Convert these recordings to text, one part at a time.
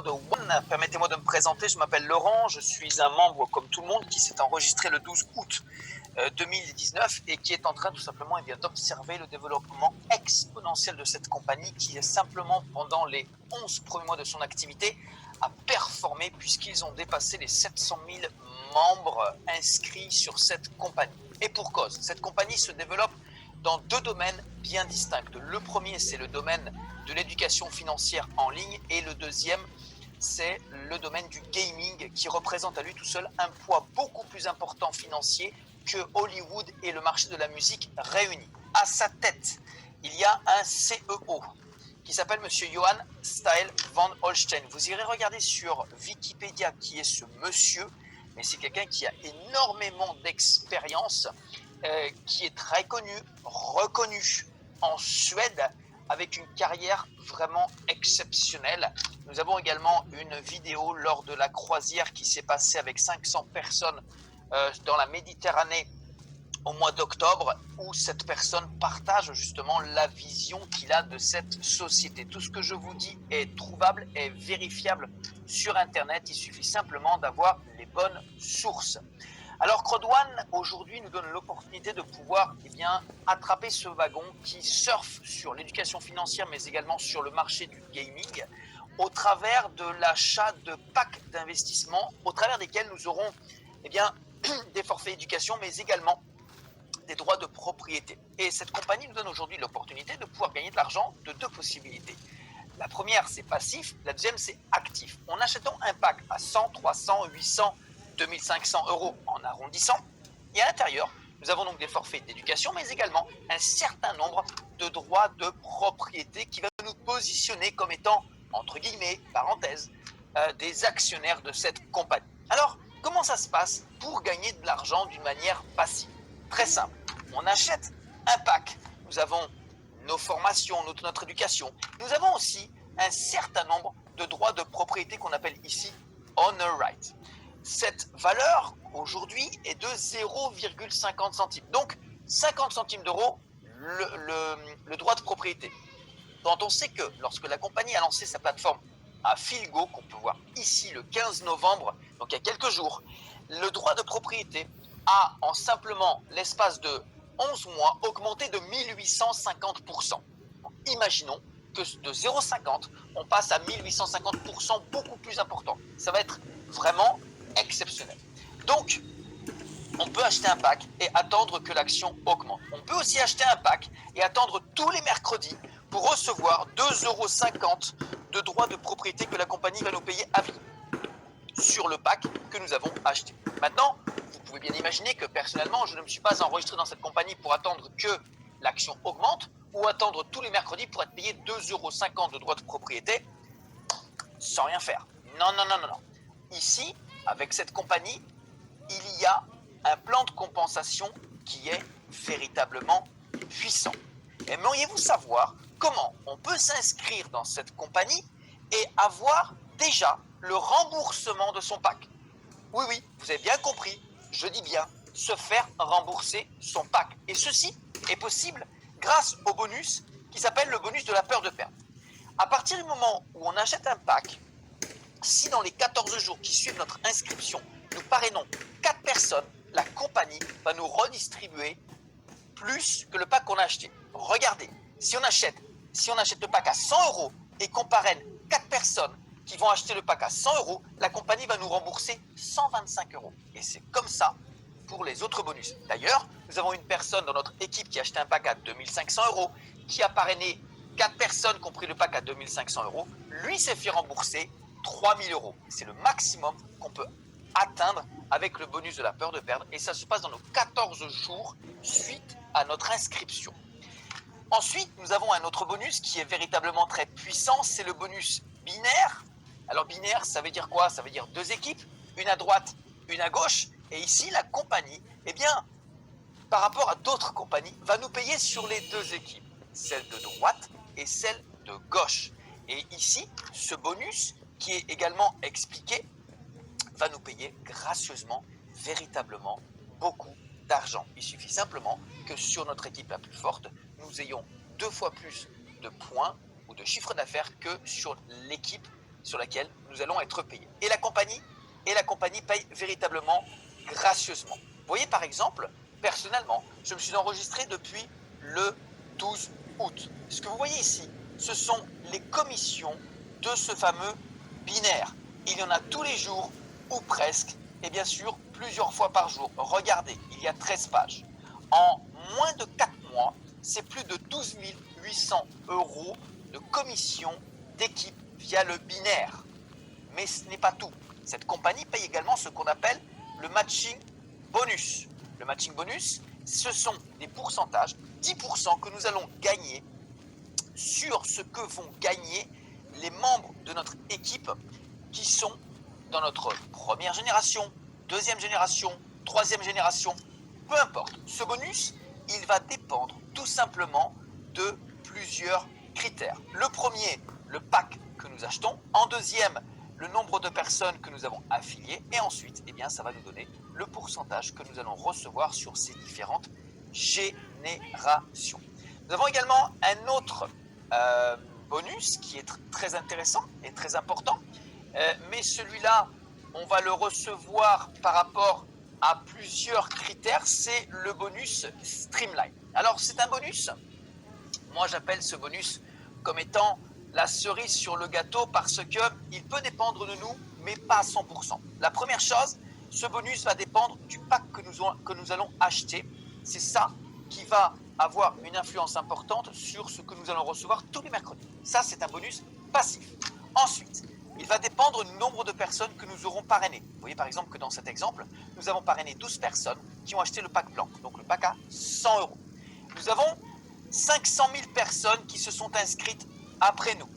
de One. Permettez-moi de me présenter, je m'appelle Laurent, je suis un membre comme tout le monde qui s'est enregistré le 12 août 2019 et qui est en train tout simplement d'observer le développement exponentiel de cette compagnie qui est simplement pendant les 11 premiers mois de son activité a performé puisqu'ils ont dépassé les 700 000 membres inscrits sur cette compagnie. Et pour cause, cette compagnie se développe dans deux domaines bien distincts. Le premier, c'est le domaine de l'éducation financière en ligne et le deuxième, c'est le domaine du gaming qui représente à lui tout seul un poids beaucoup plus important financier que Hollywood et le marché de la musique réunis. À sa tête, il y a un CEO qui s'appelle Monsieur Johan Style van Holstein. Vous irez regarder sur Wikipédia qui est ce monsieur, mais c'est quelqu'un qui a énormément d'expérience, qui est très connu, reconnu en Suède, avec une carrière vraiment exceptionnelle. Nous avons également une vidéo lors de la croisière qui s'est passée avec 500 personnes dans la Méditerranée au mois d'octobre, où cette personne partage justement la vision qu'il a de cette société. Tout ce que je vous dis est trouvable, est vérifiable sur Internet. Il suffit simplement d'avoir les bonnes sources. Alors Crowd1 aujourd'hui nous donne l'opportunité de pouvoir attraper ce wagon qui surfe sur l'éducation financière mais également sur le marché du gaming au travers de l'achat de packs d'investissement au travers desquels nous aurons des forfaits éducation mais également des droits de propriété. Et cette compagnie nous donne aujourd'hui l'opportunité de pouvoir gagner de l'argent de deux possibilités. La première, c'est passif, la deuxième, c'est actif. En achetant un pack à 100, 300, 800, 2500 euros en arrondissant, et à l'intérieur, nous avons donc des forfaits d'éducation, mais également un certain nombre de droits de propriété qui va nous positionner comme étant, entre guillemets, parenthèses, des actionnaires de cette compagnie. Alors, comment ça se passe pour gagner de l'argent d'une manière passive? Très simple, on achète un pack, nous avons nos formations, notre éducation. Nous avons aussi un certain nombre de droits de propriété qu'on appelle ici Honor Right. Cette valeur aujourd'hui est de 0,50 centimes. Donc 50 centimes d'euros le droit de propriété. Quand on sait que lorsque la compagnie a lancé sa plateforme à Filgo, qu'on peut voir ici le 15 novembre, donc il y a quelques jours, le droit de propriété a en simplement l'espace de 11 mois augmenté de 1850%. Donc, imaginons que de 0,50, on passe à 1850%, beaucoup plus important. Ça va être vraiment exceptionnel. Donc, on peut acheter un pack et attendre que l'action augmente. On peut aussi acheter un pack et attendre tous les mercredis pour recevoir 2,50 € de droits de propriété que la compagnie va nous payer à vie sur le pack que nous avons acheté. Maintenant, vous pouvez bien imaginer que personnellement, je ne me suis pas enregistré dans cette compagnie pour attendre que l'action augmente ou attendre tous les mercredis pour être payé 2,50 € de droits de propriété sans rien faire. Non, non, non, non, non. Ici, avec cette compagnie, il y a un plan de compensation qui est véritablement puissant. Aimeriez-vous savoir comment on peut s'inscrire dans cette compagnie et avoir déjà le remboursement de son pack? Oui, oui, vous avez bien compris, je dis bien, se faire rembourser son pack. Et ceci est possible grâce au bonus qui s'appelle le bonus de la peur de perdre. À partir du moment où on achète un pack, si dans les 14 jours qui suivent notre inscription, nous parrainons 4 personnes, la compagnie va nous redistribuer plus que le pack qu'on a acheté. Regardez, si on achète le pack à 100 € et qu'on parraine 4 personnes qui vont acheter le pack à 100 €, la compagnie va nous rembourser 125 €. Et c'est comme ça pour les autres bonus. D'ailleurs, nous avons une personne dans notre équipe qui a acheté un pack à 2500 €, qui a parrainé 4 personnes qui ont pris le pack à 2500 €. Lui s'est fait rembourser 3000 €. C'est le maximum qu'on peut atteindre avec le bonus de la peur de perdre. Et ça se passe dans nos 14 jours suite à notre inscription. Ensuite, nous avons un autre bonus qui est véritablement très puissant, c'est le bonus binaire. Alors binaire, ça veut dire quoi? Ça veut dire deux équipes, une à droite, une à gauche. Et ici, la compagnie, par rapport à d'autres compagnies, va nous payer sur les deux équipes, celle de droite et celle de gauche. Et ici, ce bonus, qui est également expliqué, va nous payer gracieusement, véritablement, beaucoup d'argent. Il suffit simplement que sur notre équipe la plus forte, nous ayons 2 fois plus de points ou de chiffre d'affaires que sur l'équipe sur laquelle nous allons être payés. Et la compagnie paye véritablement gracieusement. Vous voyez par exemple, personnellement, je me suis enregistré depuis le 12 août. Ce que vous voyez ici, ce sont les commissions de ce fameux binaire. Il y en a tous les jours, ou presque, et bien sûr plusieurs fois par jour. Regardez, il y a 13 pages. En moins de 4 mois, c'est plus de 12 800 € de commission d'équipe via le binaire. Mais ce n'est pas tout. Cette compagnie paye également ce qu'on appelle le matching bonus. Le matching bonus, ce sont des pourcentages, 10% que nous allons gagner sur ce que vont gagner les membres de notre équipe qui sont dans notre première génération, deuxième génération, troisième génération, peu importe. Ce bonus, il va dépendre tout simplement de plusieurs critères. Le premier, le pack que nous achetons. En deuxième, le nombre de personnes que nous avons affiliées. Et ensuite, eh bien, ça va nous donner le pourcentage que nous allons recevoir sur ces différentes générations. Nous avons également un autre bonus qui est très intéressant et très important. Mais celui-là, on va le recevoir par rapport à plusieurs critères. C'est le bonus Streamline. Alors, c'est un bonus. Moi, j'appelle ce bonus comme étant la cerise sur le gâteau parce qu'il peut dépendre de nous, mais pas à 100%. La première chose, ce bonus va dépendre du pack que nous allons acheter. C'est ça qui va avoir une influence importante sur ce que nous allons recevoir tous les mercredis. Ça, c'est un bonus passif. Ensuite, il va dépendre du nombre de personnes que nous aurons parrainées. Vous voyez par exemple que dans cet exemple, nous avons parrainé 12 personnes qui ont acheté le pack blanc, donc le pack à 100 €. Nous avons 500 000 personnes qui se sont inscrites après nous.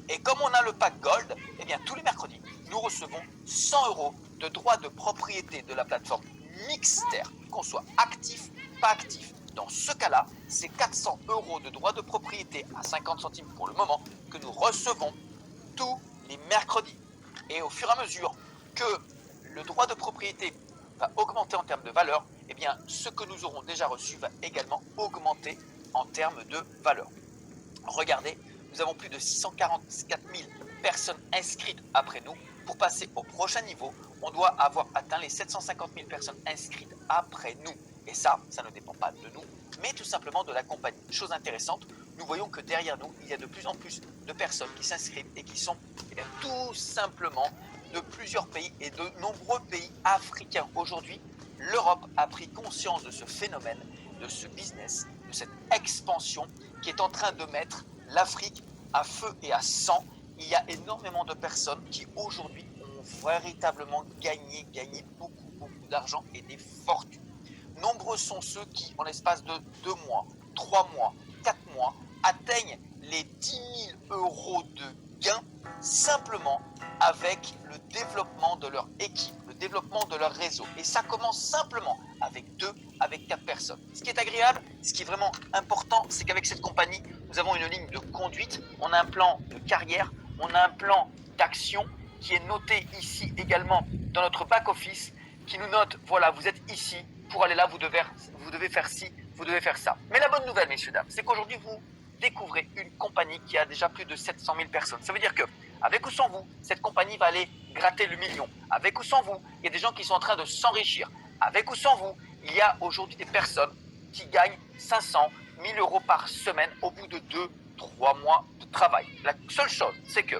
Et comme on a le pack Gold, eh bien tous les mercredis, nous recevons 100 € de droits de propriété de la plateforme Mixter, qu'on soit actif, pas actif. Dans ce cas-là, c'est 400 € de droits de propriété à 50 centimes pour le moment que nous recevons tous les mercredis. Et au fur et à mesure que le droit de propriété va augmenter en termes de valeur, eh bien ce que nous aurons déjà reçu va également augmenter en termes de valeur. Regardez, nous avons plus de 644 000 personnes inscrites après nous. Pour passer au prochain niveau, on doit avoir atteint les 750 000 personnes inscrites après nous. Et ça ne dépend pas de nous, mais tout simplement de la compagnie. Chose intéressante, nous voyons que derrière nous, il y a de plus en plus de personnes qui s'inscrivent et qui sont tout simplement de plusieurs pays et de nombreux pays africains. Aujourd'hui, l'Europe a pris conscience de ce phénomène, de ce business, de cette expansion qui est en train de mettre l'Afrique à feu et à sang. Il y a énormément de personnes qui aujourd'hui ont véritablement gagné beaucoup d'argent et des fortunes. Nombreux sont ceux qui, en l'espace de 2 mois, 3 mois, 4 mois, atteignent les 10 000 € de gains simplement avec le développement de leur équipe, le développement de leur réseau. Et ça commence simplement avec 2, avec 4 personnes. Ce qui est agréable, ce qui est vraiment important, c'est qu'avec cette compagnie, nous avons une ligne de conduite, on a un plan de carrière, on a un plan d'action qui est noté ici également dans notre back-office, qui nous note, voilà, vous êtes ici, pour aller là, vous devez faire ci, vous devez faire ça. Mais la bonne nouvelle, messieurs, dames, c'est qu'aujourd'hui, vous découvrez une compagnie qui a déjà plus de 700 000 personnes. Ça veut dire que, avec ou sans vous, cette compagnie va aller gratter le million. Avec ou sans vous, il y a des gens qui sont en train de s'enrichir. Avec ou sans vous, il y a aujourd'hui des personnes qui gagnent 500, 1000 € par semaine au bout de 2-3 mois de travail. La seule chose, c'est que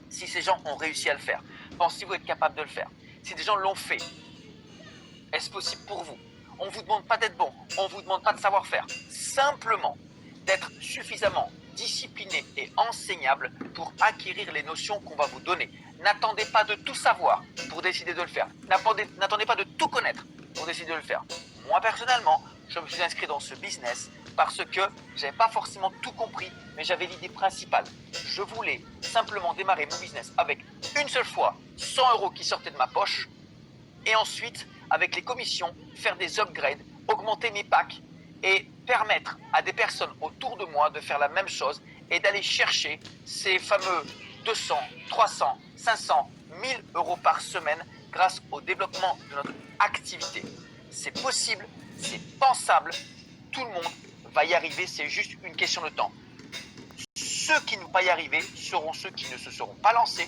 si ces gens ont réussi à le faire, pensez-vous être capable de le faire? Si des gens l'ont fait, est-ce possible pour vous? On ne vous demande pas d'être bon, on ne vous demande pas de savoir-faire. Simplement d'être suffisamment discipliné et enseignable pour acquérir les notions qu'on va vous donner. N'attendez pas de tout savoir pour décider de le faire. N'attendez pas de tout connaître pour décider de le faire. Moi, personnellement, je me suis inscrit dans ce business parce que je n'avais pas forcément tout compris, mais j'avais l'idée principale. Je voulais simplement démarrer mon business avec une seule fois 100 € qui sortaient de ma poche et ensuite, avec les commissions, faire des upgrades, augmenter mes packs et permettre à des personnes autour de moi de faire la même chose et d'aller chercher ces fameux 200, 300, 500, 1000 € par semaine grâce au développement de notre activité. C'est possible, c'est pensable, tout le monde va y arriver, c'est juste une question de temps. Ceux qui ne vont pas y arriver seront ceux qui ne se seront pas lancés